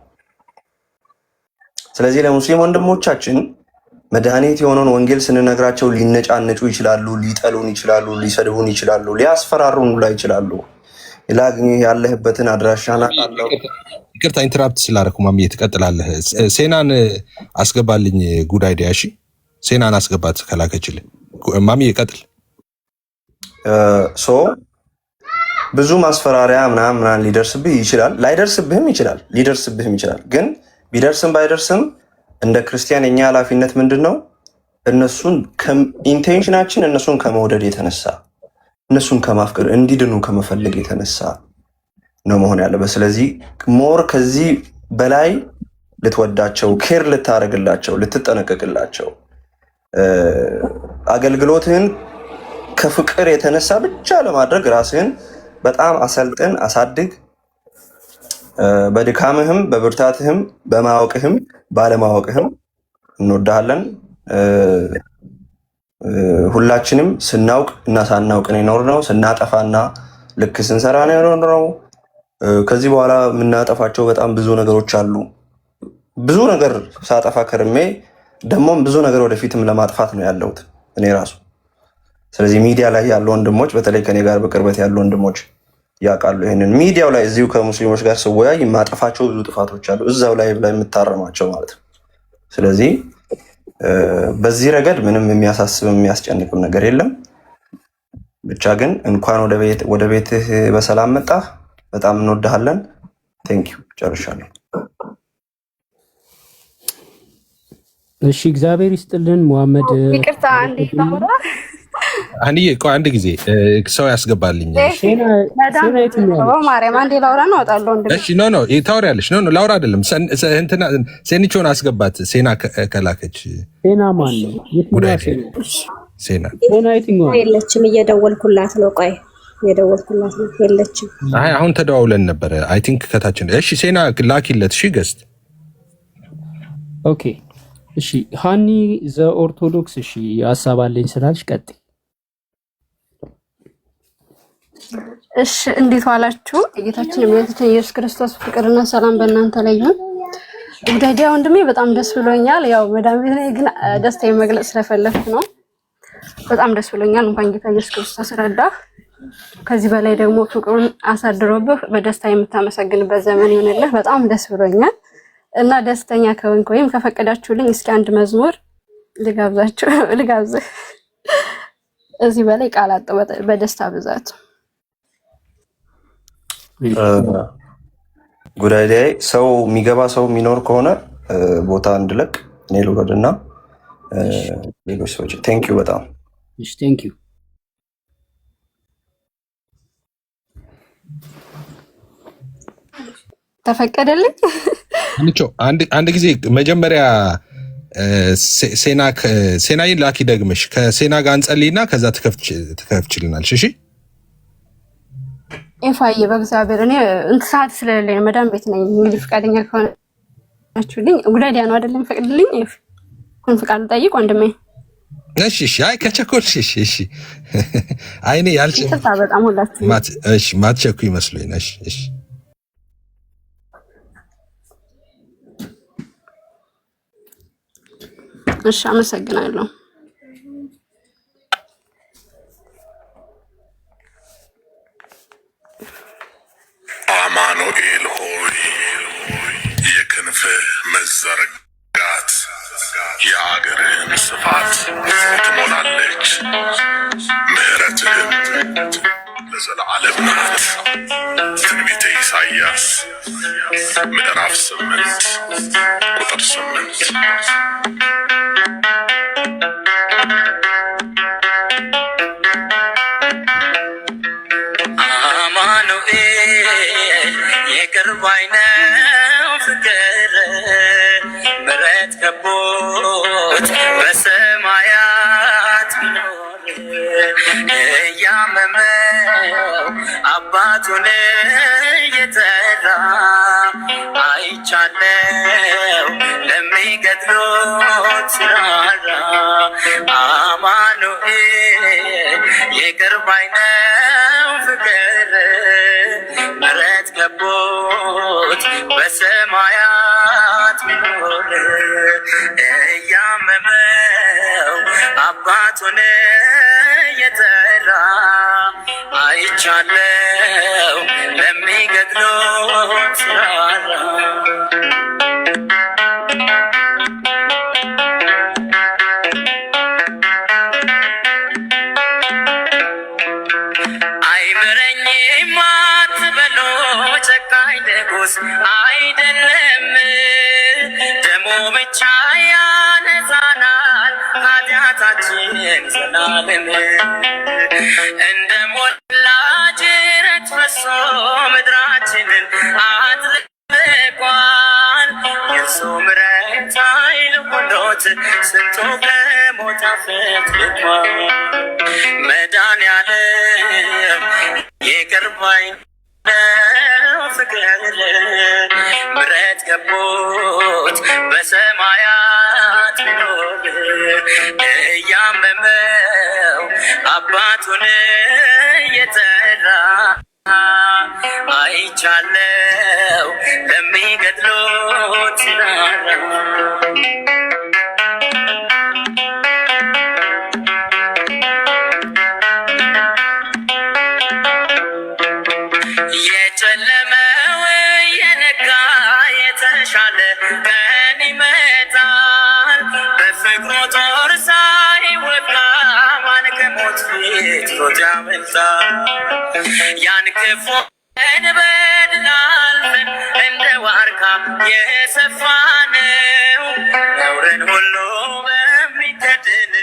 ስለዚህ ለሙስሊም ወንድሞቻችን መድኃኒት የሆነውን ወንጌል ስንነግራቸው ሊነጫነጩ ይችላሉ፣ ሊጠሉን ይችላሉ፣ ሊሰድቡን ይችላሉ፣ ሊያስፈራሩን ላይ ይችላሉ። ላግኝ ያለህበትን አድራሻና
ይቅርታ ኢንተራፕት ስላደረኩ ማሚ ትቀጥላለህ። ሴናን አስገባልኝ። ጉድ አይዲያ። እሺ ሴናን አስገባት ከላከችልህ። ማሚ ይቀጥል።
ብዙ ማስፈራሪያ ምናምን ሊደርስብህ ይችላል፣ ላይደርስብህም ይችላል፣ ሊደርስብህም ይችላል። ግን ቢደርስም ባይደርስም እንደ ክርስቲያን የኛ ኃላፊነት ምንድን ነው? ኢንቴንሽናችን እነሱን ከመውደድ የተነሳ እነሱን ከማፍቀር እንዲድኑ ከመፈለግ የተነሳ ነው መሆን ያለበት። ስለዚህ ሞር ከዚህ በላይ ልትወዳቸው፣ ኬር ልታደርግላቸው፣ ልትጠነቀቅላቸው አገልግሎትህን ከፍቅር የተነሳ ብቻ ለማድረግ ራስህን በጣም አሰልጥን፣ አሳድግ። በድካምህም በብርታትህም በማወቅህም ባለማወቅህም እንወዳሃለን። ሁላችንም ስናውቅ እና ሳናውቅ ነው የኖርነው። ስናጠፋና ልክ ስንሰራ ነው የኖርነው። ከዚህ በኋላ የምናጠፋቸው በጣም ብዙ ነገሮች አሉ። ብዙ ነገር ሳጠፋ ከርሜ ደግሞም ብዙ ነገር ወደፊትም ለማጥፋት ነው ያለሁት እኔ ራሱ። ስለዚህ ሚዲያ ላይ ያሉ ወንድሞች፣ በተለይ ከኔ ጋር በቅርበት ያሉ ወንድሞች ያውቃሉ ይሄንን። ሚዲያው ላይ እዚሁ ከሙስሊሞች ጋር ስወያይ የማጠፋቸው ብዙ ጥፋቶች አሉ፣ እዛው ላይ የምታረማቸው ማለት ነው። ስለዚህ በዚህ ረገድ ምንም የሚያሳስብ የሚያስጨንቅም ነገር የለም። ብቻ ግን እንኳን ወደ ቤትህ በሰላም መጣህ። በጣም እንወድሃለን። ቴንኪው። ጨርሻለሁ።
እሺ እግዚአብሔር ይስጥልን። መሐመድ
ይቅርታ አንዴ ታውራ
አንዴ ቆይ፣ አንድ ጊዜ ሰው ያስገባልኝ።
ማርያም አንዴ ላውራ ነው እወጣለሁ።
እሺ ኖ ታወሪያለሽ። ኖ ላውራ አይደለም። እንትና ሴኒቾን አስገባት። ሴና ከላከች።
ሴና ማን ነው?
ሴና
የትኛዋ?
የለችም። እየደወልኩላት ነው። ቆይ እየደወልኩላት ነው። የለችም።
አይ አሁን ተደዋውለን ነበረ። አይ ቲንክ ከታችን። እሺ ሴና ላኪለት። እሺ ገስት
ኦኬ። እሺ ሃኒ ዘ ኦርቶዶክስ። እሺ ሀሳብ አለኝ ስላልሽ ቀጥይ።
እሺ እንዴት ዋላችሁ? የጌታችን የመድኃኒታችን ኢየሱስ ክርስቶስ ፍቅርና ሰላም በእናንተ ላይ ይሁን። ጉዳይ ወንድሜ በጣም ደስ ብሎኛል። ያው መዳም ቤት ነኝ ግን ደስታዬን መግለጽ ስለፈለኩ ነው። በጣም ደስ ብሎኛል። እንኳን ጌታ ኢየሱስ ክርስቶስ ረዳ። ከዚህ በላይ ደግሞ ፍቅሩን አሳድሮብህ በደስታ የምታመሰግንበት ዘመን ይሁንልህ። በጣም ደስ ብሎኛል እና ደስተኛ ከሆንክ ወይም ከፈቀዳችሁልኝ እስኪ አንድ መዝሙር ልጋብዝህ። እዚህ በላይ ቃል አጥቶ በደስታ ብዛት
ጉዳይ ሰው የሚገባ ሰው የሚኖር ከሆነ ቦታ እንድለቅ እኔ ልውረድና ሌሎች ሰዎች ቴንኪዩ በጣም
እሺ ቴንኪዩ
ተፈቀደልኝ።
አንድ ጊዜ መጀመሪያ ሴናይን ላኪ ደግመሽ ከሴና ጋር እንጸልይና ከዛ ትከፍችልናልሽ። እሺ
ኤፋዬ በእግዚአብሔር እኔ ሰዓት ስለሌለኝ መዳም ቤት ነኝ። እንግዲህ ፈቃደኛ ከሆናችሁልኝ ጉዳይ ነው አይደለም ፈቅድልኝ። ኩን ፈቃድ ጠይቅ ወንድሜ።
እሺ አይ ከቸኮልሽ እሺ አይኔ ያልሽ
በጣም ሁላችሁ
ማትቸኩ ይመስሉኝ። እሺ
እሺ አመሰግናለሁ።
አማኑኤል ሆይ የክንፍህ መዘርጋት የአገርህን ስፋት ትሞላለች፣ ምሕረትህም ለዘለዓለም ናት። ትንቢተ ኢሳይያስ ምዕራፍ 8 ቁጥር 8።
የቅርብ አይነው ፍቅር ምሕረት ከቦት በሰማያት ኖር እያመመው አባቱን እየጠራ አይቻለው ለሚገድሉት ሲራራ አማኑኤል የቅርብ አይነው ፍቅር ምሕረት ከቦት በሰማያት ሚኖር እያመመው አባቱን እየጠራ አይቻለው ለሚገድሉት ሲራራ አይምረኝም አትበሉ ጨካኝ ንጉሥ አይደለም፣ ደሙ ብቻ ያነጻናል ኃጢአታችን ዘላለም። እንደ ሞላ ጅረት ፈሶ ምድራችንን አጥልቋል። የእርሱ ምሕረት ኃይል ሆኖት ስንቱ ከሞት አፈትልቋል። መድኃኒዓለም ይቅር ባይ ነው ፍቅር ምሕረት ከቦት በሰማያት ሚኖር እያመመው አባቱን እየጠራ አይቻለው ለሚገድሉት ሲራራ የጨለመው የነጋ የተሻለ ቀን ይመጣል። በፍቅሩ ጦር ሳይወጋ ማን ከሞት ፊት ሮጥ ያመልጣል። ያን ክፉ እንበድል አልፈን እንደ ዋርካ የሰፋነው ነውርን ሁሉ በሚገድል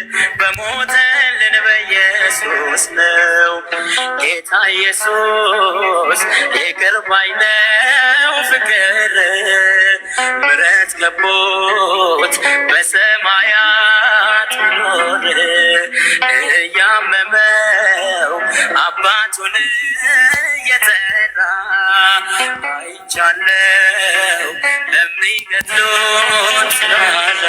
በሞተልን በኢየሱስ ነው። ጌታ ኢየሱስ ይቅር ባይ ነው ፍቅር ምሕረት ከቦት በሰማያት ኖር እያመመው አባቱን እየጠራ አይቻለው ለሚገድሉት ሲራራ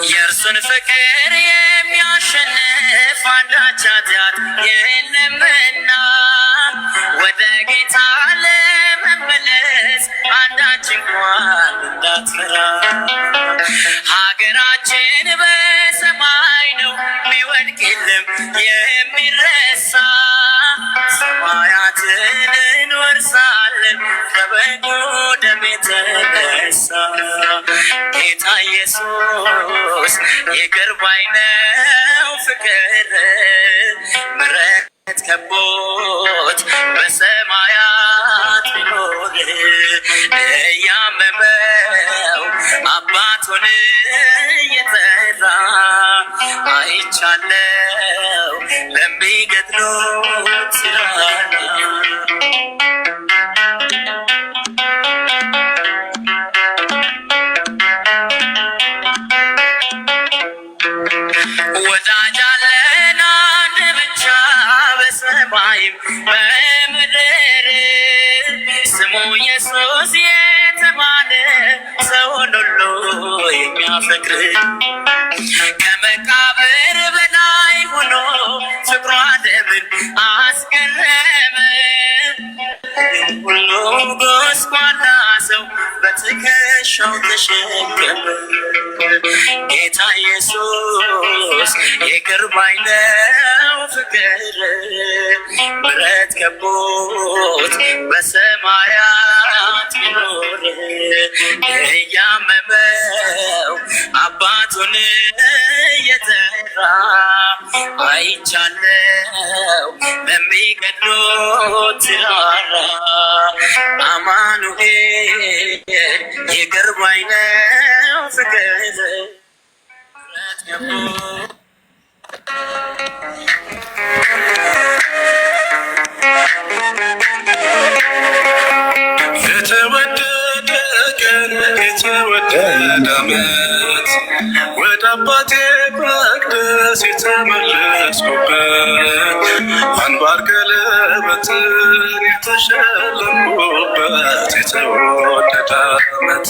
የእርሱን ፍቅር የሚያሸንፍ እንዳትፈራ ሀገራችን በሰማይ ነው የሚወድቅ የለም የሚረሳ ሰማያትን እንወርሳለን ከበጉ ደም የተነሳ ጌታ ኢየሱስ ይቅር ባይ ነው ፍቅር ምሕረት ከቦት በሰማያት ቢኖር እያመመው አባቱን እየጠራ አይቻለው ለሚገድሉት ሲራራ ወዳጅ አለን አንድ ብቻ በሰማይም በምድር ስሙ ኢየሱስ የተባለ ሰውን ሁሉ የሚያፈቅር ከመቃብር በላይ ሆኖ ፍቅሯ ዓለምን አስገረመ ሁሉ ጎስቋላ ሰው በትከሻው ተሸከመ ጌታ ኢየሱስ ይቅር ባይ ነው ፍቅር ምሕረት ከቦት በሰማያት ቢኖር እያመመው አባቱን እየጠራ አይቻለው ለሚገድሉት ሲራራ አማኑኤል ይቅር ባይ ነው ፍቅር ምሕረት ከቦት የተወደደ ቀን የተወደደ ዓመት ወደ አባቴ መቅደስ የተመለስኩበት አንባር ቀለበትን የተሸለምኩበት የተወደደ ዓመት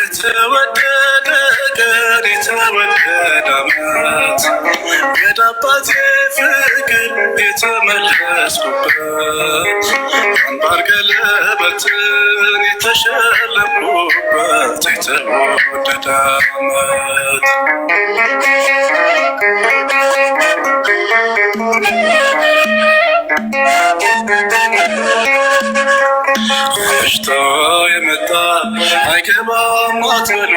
የተወደደ ቀን የተወደደ ዓመት ወደ አባቴ ፍቅር የተመለስኩበት አንባር ቀለበትን የተሸለምኩበት የተወደደ ዓመት መሽቶ የመጣ አይገባም አትበሉ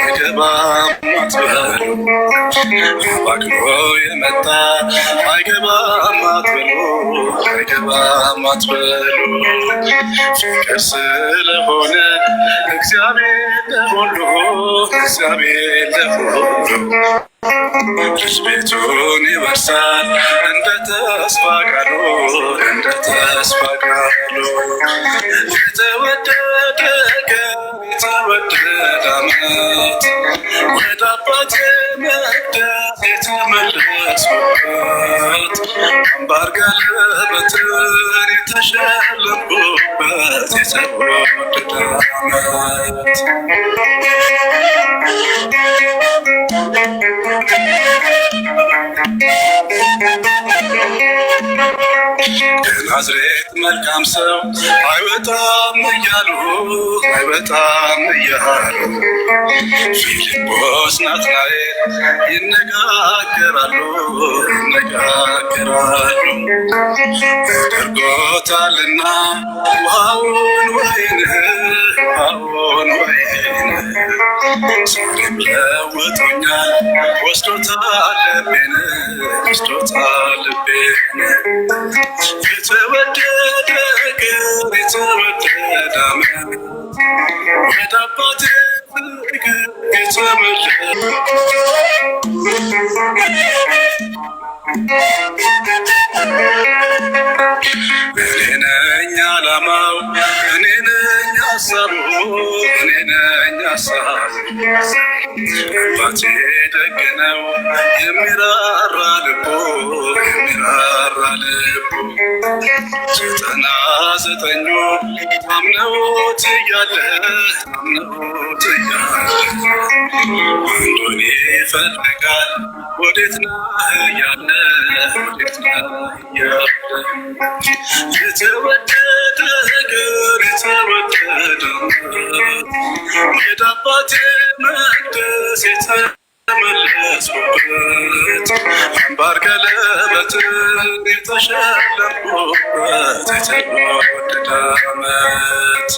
አይገባም አትበሉ አባክኖ የመጣ አይገባም አትበሉ አይገባም አትበሉ ፍቅር ስለሆነ እግዚአብሔር ለሁሉ እግዚአብሔር ለሁሉ ልጅ ቤቱን ይወርሳል እንደ ተስፋ ቃሉ እንደ ተስፋ ቃሉ የተወደደ ቀን የተወደደ ዓመት ወደ አባቴ መቅደስ የተመለስኩበት አንባር ቀለበትን የተሸለምኩበት የተወደደ ዓመት ከናዝሬት መልካም ሰው አይወጣም እያሉ አይወጣም እያሉ ፊልጶስ ናትናኤል ይነጋገራሉ ይነጋገራሉ አድርጎታልና ውሃውን ወይን ዛሬም ለውጦኛል ወስዶታል ልቤን ወስዶታል ልቤን የተወደደ ቀን የተወደደ ዓመት ወደ አባቴ ፍቅር እኔ ነኝ ዓላማው እኔ ነኝ ሀሳቡ እኔ ነኝ ሀሳቡ አባቴ ደግ ነው የሚራራ ልቡ የሚራራ ልቡ 99 ታምነውት እያለ ታምነውት እያለ አንዱን ይፈልጋል ወዴት ነህ እያለ ወዴት የተወደደ ነገር የተወደደ ወደ አባቴ መቅደስ የተመለስኩበት አምባር ቀለበት የተሸለምኩበት የተወደደ ዓመት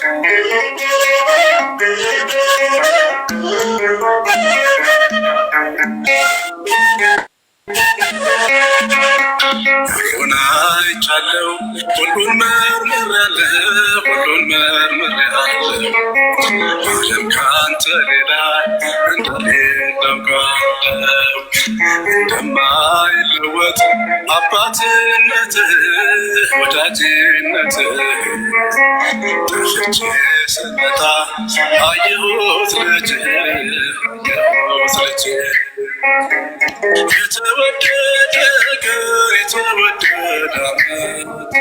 ሁሉን አይቻለሁ፣ ሁሉን መርምሬያለሁ፣ ሁሉን መርምሬያለሁ። ዓለም ከአንተ ሌላ እንደሌለ አውቃለሁ። እንደማይለወጥ አባትነትህ ወዳጅነትህ ጠፍቼ ስመጣ አየሁት ልጅህ አየሁት ልጅህ የተወደደ ነገር የተወደደ ዓመት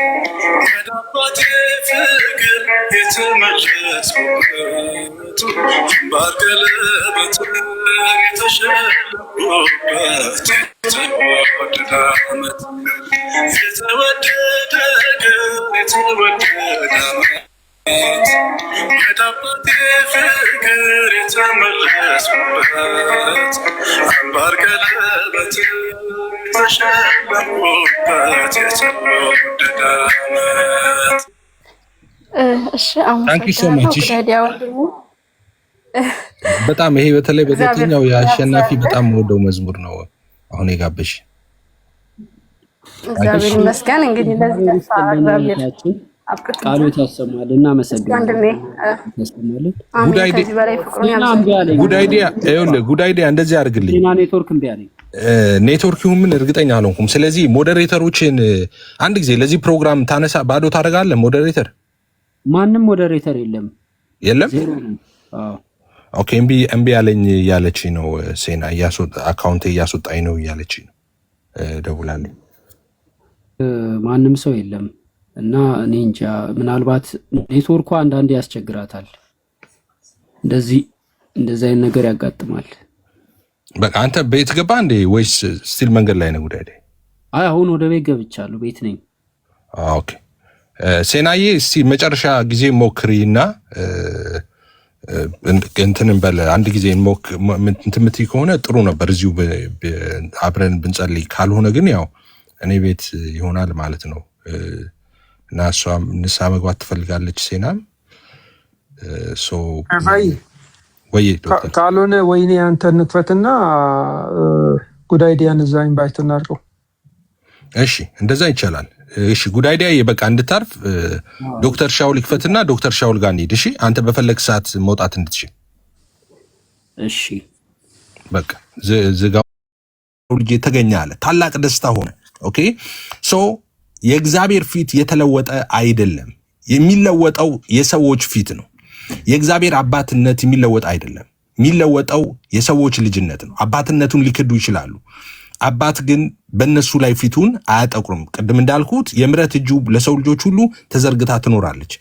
ወደ አባቴ ፍቅር የተመለስኩበት አምባር ቀለበት የተሸለምኩበት የተወደደ ዓመት የተወደደ ነገር የተወደደ ዓመት ወደ አባቴ ፍቅር የተመለስኩበት አምባር ቀለበት የተሸለምኩበት የተወደደ ዓመት።
እሺ አመሰግናለሁ።
በጣም ይሄ በተለይ በየትኛው የአሸናፊ በጣም ወደው መዝሙር ነው አሁን የጋበሽ።
እግዚአብሔር ይመስገን። እንግዲህ ለዚህ እግዚአብሔር
ቃሉ ታሰማል እና መሰግናለን።
ጉድ አይዲያ እንደዚህ አድርግልኝ።
ኔትወርክ እምቢ አለኝ።
ኔትወርክ ይሁን ምን እርግጠኛ አልሆንኩም። ስለዚህ ሞዴሬተሮችን አንድ ጊዜ ለዚህ ፕሮግራም ታነሳ ባዶ ታደርጋለህ። ሞዴሬተር
ማንም ሞዴሬተር የለም
ኦኬ እምቢ ያለኝ እያለች ነው ሴና አካውንት እያስወጣኝ ነው እያለች ነው ደውላለኝ።
ማንም ሰው የለም እና እኔ እንጃ ምናልባት ኔትወርኩ አንዳንዴ ያስቸግራታል። እንደዚህ አይነት ነገር ያጋጥማል።
በቃ አንተ ቤት ገባ እንዴ ወይስ ስቲል መንገድ ላይ ነው? ጉዳይ
አይ አሁን ወደ ቤት ገብቻለሁ፣ ቤት ነኝ።
ኦኬ ሴናዬ እስቲ መጨረሻ ጊዜ ሞክሪና እንትንም በለ አንድ ጊዜ እንትምት ከሆነ ጥሩ ነበር እዚሁ አብረን ብንጸልይ፣ ካልሆነ ግን ያው እኔ ቤት ይሆናል ማለት ነው። እና እሷም ንስሐ መግባት ትፈልጋለች ሴናም ወይ
ካልሆነ ወይኔ አንተ ንክፈትና ጉድ አይዲያን እዛ ኢንቫይት እናድርገው።
እሺ እንደዛ ይቻላል። እሺ ጉድ አይዲያ በቃ እንድታርፍ ዶክተር ሻውል ይክፈትና ዶክተር ሻውል ጋር እንሂድ። እሺ አንተ በፈለግ ሰዓት መውጣት እንድትችል።
እሺ
በቃ ዝጋው። ልጅ ተገኘ አለ፣ ታላቅ ደስታ ሆነ። ኦኬ ሶ የእግዚአብሔር ፊት የተለወጠ አይደለም። የሚለወጠው የሰዎች ፊት ነው። የእግዚአብሔር አባትነት የሚለወጥ አይደለም። የሚለወጠው የሰዎች ልጅነት ነው። አባትነቱን ሊክዱ ይችላሉ። አባት ግን በእነሱ ላይ ፊቱን አያጠቁርም። ቅድም እንዳልኩት የምሕረት እጁ ለሰው ልጆች ሁሉ ተዘርግታ ትኖራለች።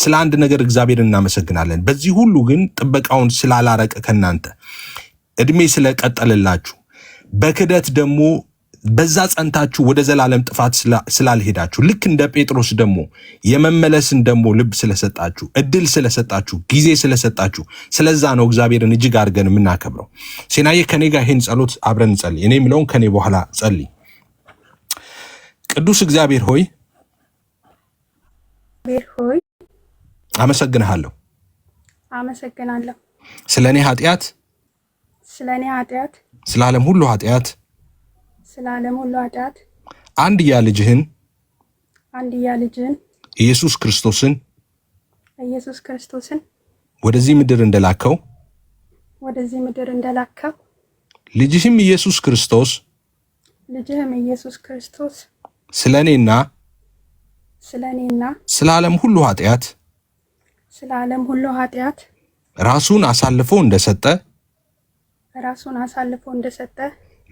ስለ አንድ ነገር እግዚአብሔር እናመሰግናለን። በዚህ ሁሉ ግን ጥበቃውን ስላላረቀ ከናንተ እድሜ ስለቀጠለላችሁ በክደት ደግሞ በዛ ጸንታችሁ ወደ ዘላለም ጥፋት ስላልሄዳችሁ ልክ እንደ ጴጥሮስ ደግሞ የመመለስን ደግሞ ልብ ስለሰጣችሁ እድል ስለሰጣችሁ ጊዜ ስለሰጣችሁ ስለዛ ነው እግዚአብሔርን እጅግ አድርገን የምናከብረው። ሴናዬ ከኔ ጋር ይሄን ጸሎት አብረን እንጸልይ። እኔ የምለውን ከኔ በኋላ ጸልይ። ቅዱስ እግዚአብሔር ሆይ አመሰግንሃለሁ ስለ እኔ ኃጢአት ስለ ዓለም ሁሉ ኃጢአት አንድያ ልጅህን ኢየሱስ ክርስቶስን ወደዚህ ምድር እንደላከው ልጅህም ኢየሱስ ክርስቶስ ስለ እኔና ስለ ዓለም ሁሉ ኃጢአት ራሱን አሳልፎ እንደሰጠ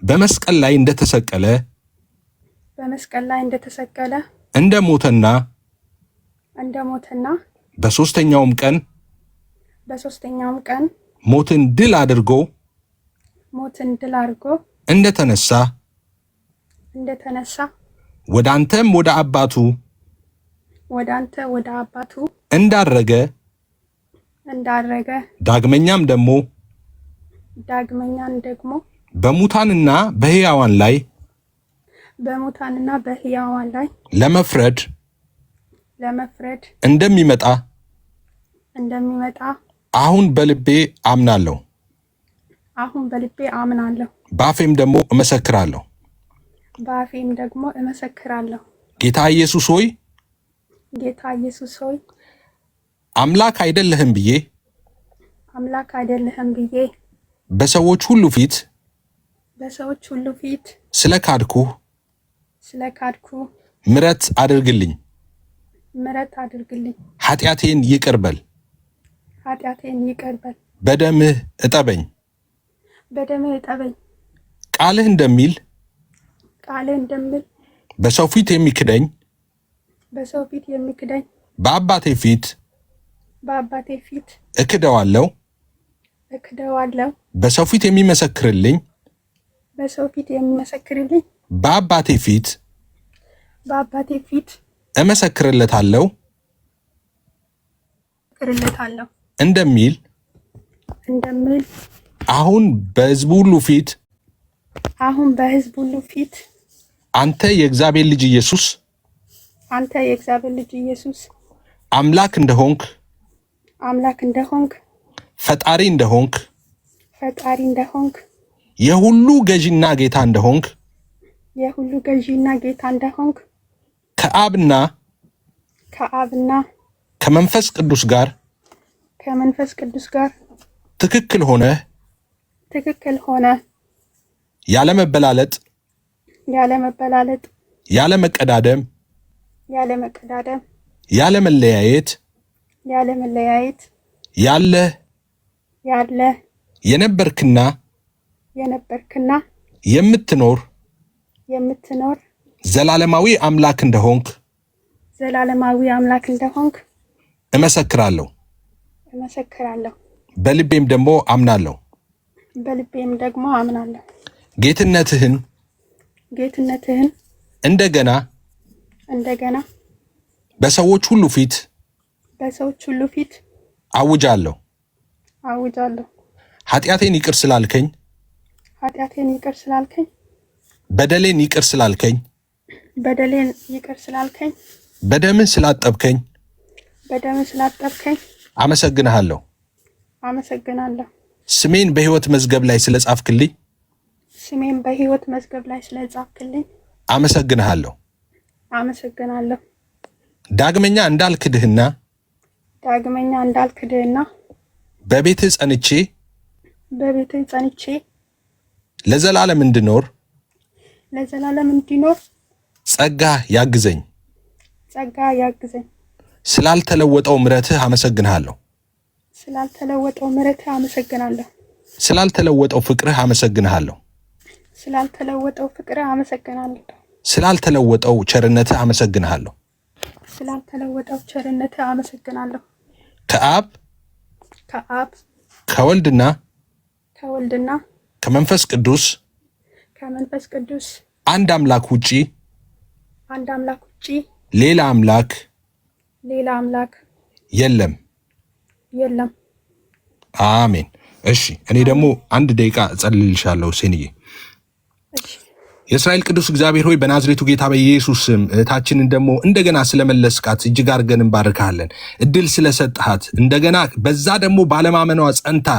በመስቀል ላይ እንደተሰቀለ እንደሞተና በሶስተኛውም ቀን ሞትን ድል አድርጎ እንደተነሳ
እንደተነሳ
ወደ አንተም ወደ አባቱ እንዳረገ ዳግመኛም ደግሞ በሙታንና በሕያዋን ላይ ለመፍረድ እንደሚመጣ አሁን በልቤ አምናለሁ። በአፌም ደግሞ እመሰክራለሁ። ጌታ ኢየሱስ ሆይ አምላክ አይደለህም ብዬ በሰዎች ሁሉ ፊት ስለ ካድኩህ ምሕረት አድርግልኝ። ኃጢአቴን ይቅር በል። በደምህ እጠበኝ። ቃልህ እንደሚል በሰው ፊት የሚክደኝ በአባቴ ፊት እክደዋለሁ። በሰው ፊት የሚመሰክርልኝ በአባቴ ፊት እመሰክርለታለሁ እንደሚል አሁን በሕዝቡ ሁሉ ፊት አንተ የእግዚአብሔር ልጅ ኢየሱስ አምላክ እንደሆንክ ፈጣሪ እንደሆንክ የሁሉ ገዢና ጌታ እንደሆንክ ከአብና ከመንፈስ ቅዱስ ጋር ትክክል ሆነህ ያለ መበላለጥ ያለ መቀዳደም ያለ መለያየት ያለ የነበርክና የምትኖር ዘላለማዊ አምላክ እንደሆንክ እመሰክራለሁ። በልቤም ደግሞ አምናለሁ። ጌትነትህን እንደገና በሰዎች ሁሉ ፊት አውጃለሁ። ኃጢአቴን ይቅር ስላልከኝ በደሌን ይቅር ስላልከኝ በደምህ ስላጠብከኝ አመሰግንሃለሁ። ስሜን በሕይወት መዝገብ ላይ ስለጻፍክልኝ አመሰግንሃለሁ። ዳግመኛ እንዳልክድህና በቤትህ ጸንቼ ለዘላለም እንድኖር ጸጋህ ያግዘኝ። ስላልተለወጠው ምሕረትህ አመሰግንሃለሁ። ስላልተለወጠው ፍቅርህ አመሰግንሃለሁ። ስላልተለወጠው ቸርነትህ አመሰግንሃለሁ። ከአብ ከወልድና ከመንፈስ ቅዱስ አንድ አምላክ ውጪ ሌላ አምላክ የለም። አሜን። እሺ፣ እኔ ደግሞ 1 ደቂቃ እጸልይልሻለሁ ሴንዬ። የእስራኤል ቅዱስ እግዚአብሔር ሆይ በናዝሬቱ ጌታ በኢየሱስ ስም እህታችንን ደግሞ እንደገና ስለመለስካት እጅግ አድርገን እንባርካለን። እድል ስለሰጥሃት እንደገና በዛ ደግሞ ባለማመኗ ጸንታ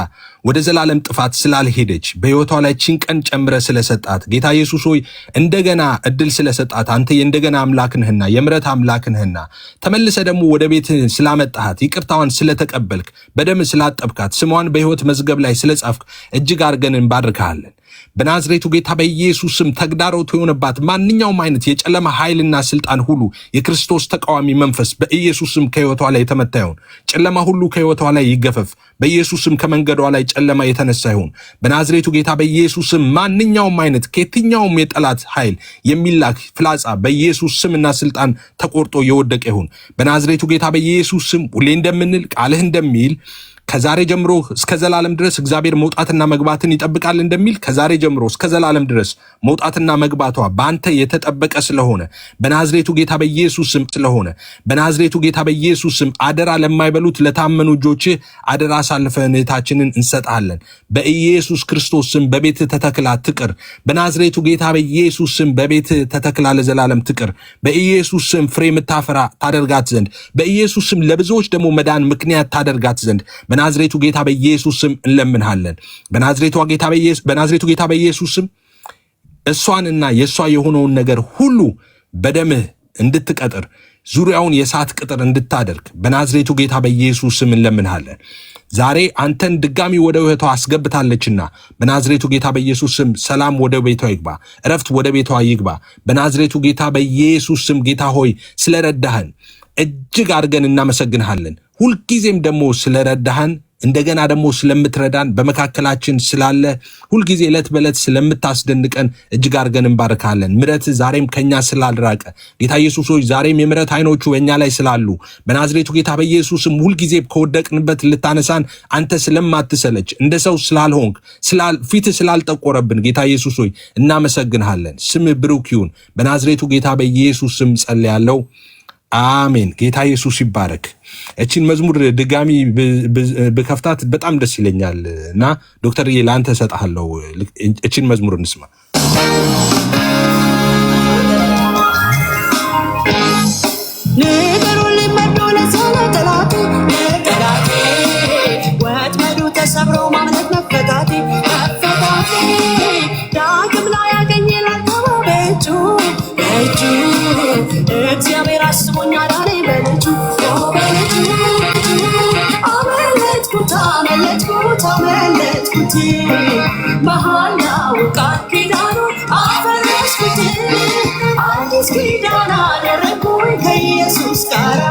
ወደ ዘላለም ጥፋት ስላልሄደች በሕይወቷ ላይ ቺን ቀን ጨምረ ስለሰጣት ጌታ ኢየሱስ ሆይ እንደገና እድል ስለሰጣት አንተ የእንደገና አምላክ ነህና የምሕረት አምላክ ነህና ተመልሰ ደግሞ ወደ ቤት ስላመጣሃት ይቅርታዋን ስለተቀበልክ በደም ስላጠብካት ስሟን በሕይወት መዝገብ ላይ ስለጻፍክ እጅግ አድርገን እንባርካለን። በናዝሬቱ ጌታ በኢየሱስ ስም ተግዳሮት የሆነባት ማንኛውም አይነት የጨለማ ኃይልና ስልጣን ሁሉ የክርስቶስ ተቃዋሚ መንፈስ በኢየሱስ ስም ከሕይወቷ ላይ የተመታ ይሁን። ጨለማ ሁሉ ከሕይወቷ ላይ ይገፈፍ። በኢየሱስ ስም ከመንገዷ ላይ ጨለማ የተነሳ ይሁን። በናዝሬቱ ጌታ በኢየሱስ ስም ማንኛውም አይነት ከየትኛውም የጠላት ኃይል የሚላክ ፍላጻ በኢየሱስ ስምና ስልጣን ተቆርጦ የወደቀ ይሁን። በናዝሬቱ ጌታ በኢየሱስ ስም ሁሌ እንደምንል ቃልህ እንደሚል ከዛሬ ጀምሮ እስከ ዘላለም ድረስ እግዚአብሔር መውጣትና መግባትን ይጠብቃል እንደሚል ከዛሬ ጀምሮ እስከ ዘላለም ድረስ መውጣትና መግባቷ በአንተ የተጠበቀ ስለሆነ በናዝሬቱ ጌታ በኢየሱስ ስም ስለሆነ በናዝሬቱ ጌታ በኢየሱስ ስም አደራ ለማይበሉት ለታመኑ እጆች አደራ አሳልፈን እህታችንን እንሰጣለን። በኢየሱስ ክርስቶስ ስም በቤት ተተክላ ትቅር። በናዝሬቱ ጌታ በኢየሱስ ስም በቤት ተተክላ ለዘላለም ትቅር። በኢየሱስ ስም ፍሬ የምታፈራ ታደርጋት ዘንድ በኢየሱስ ስም ለብዙዎች ደግሞ መዳን ምክንያት ታደርጋት ዘንድ በናዝሬቱ ጌታ በኢየሱስ ስም እንለምንሃለን። በናዝሬቱ ጌታ በኢየሱስ ስም እሷንና የሷ የሆነውን ነገር ሁሉ በደምህ እንድትቀጥር ዙሪያውን የእሳት ቅጥር እንድታደርግ በናዝሬቱ ጌታ በኢየሱስ ስም እንለምንሃለን። ዛሬ አንተን ድጋሚ ወደ ቤቷ አስገብታለችና በናዝሬቱ ጌታ በኢየሱስ ስም ሰላም ወደ ቤቷ ይግባ፣ እረፍት ወደ ቤቷ ይግባ። በናዝሬቱ ጌታ በኢየሱስ ስም ጌታ ሆይ ስለረዳህን እጅግ አድርገን እናመሰግንሃለን። ሁልጊዜም ደግሞ ስለረዳህን እንደገና ደግሞ ስለምትረዳን በመካከላችን ስላለ ሁልጊዜ ዕለት በዕለት ስለምታስደንቀን እጅግ አድርገን እንባርካለን። ምሕረት ዛሬም ከኛ ስላልራቀ ጌታ ኢየሱስ ሆይ ዛሬም የምሕረት አይኖቹ በእኛ ላይ ስላሉ በናዝሬቱ ጌታ በኢየሱስም ሁልጊዜ ከወደቅንበት ልታነሳን አንተ ስለማትሰለች እንደ ሰው ስላልሆንክ ፊት ስላልጠቆረብን ጌታ ኢየሱስ ሆይ እናመሰግንሃለን። ስምህ ብሩክ ይሁን። በናዝሬቱ ጌታ በኢየሱስ ስም ጸልያለሁ። አሜን። ጌታ ኢየሱስ ይባረክ። እቺን መዝሙር ድጋሚ በከፍታት በጣም ደስ ይለኛል እና ዶክተርዬ ለአንተ ሰጣለሁ። እቺን መዝሙር እንስማ።
ነገሩን ሊመዶ ለሰለጠላቱ ነገራቴ ወጥመዱ ተሰብሮ ማምለክ መፈታቴ ዳግም ላይ ያገኘላል በእጁ እግዚአብሔር አስቦኛል አለ በልጁ አመለጥኩት መሐላው ቃል ኪዳኑ አፈረስኩት አዲስ ኪዳን አደረግኩኝ ከኢየሱስ ጋር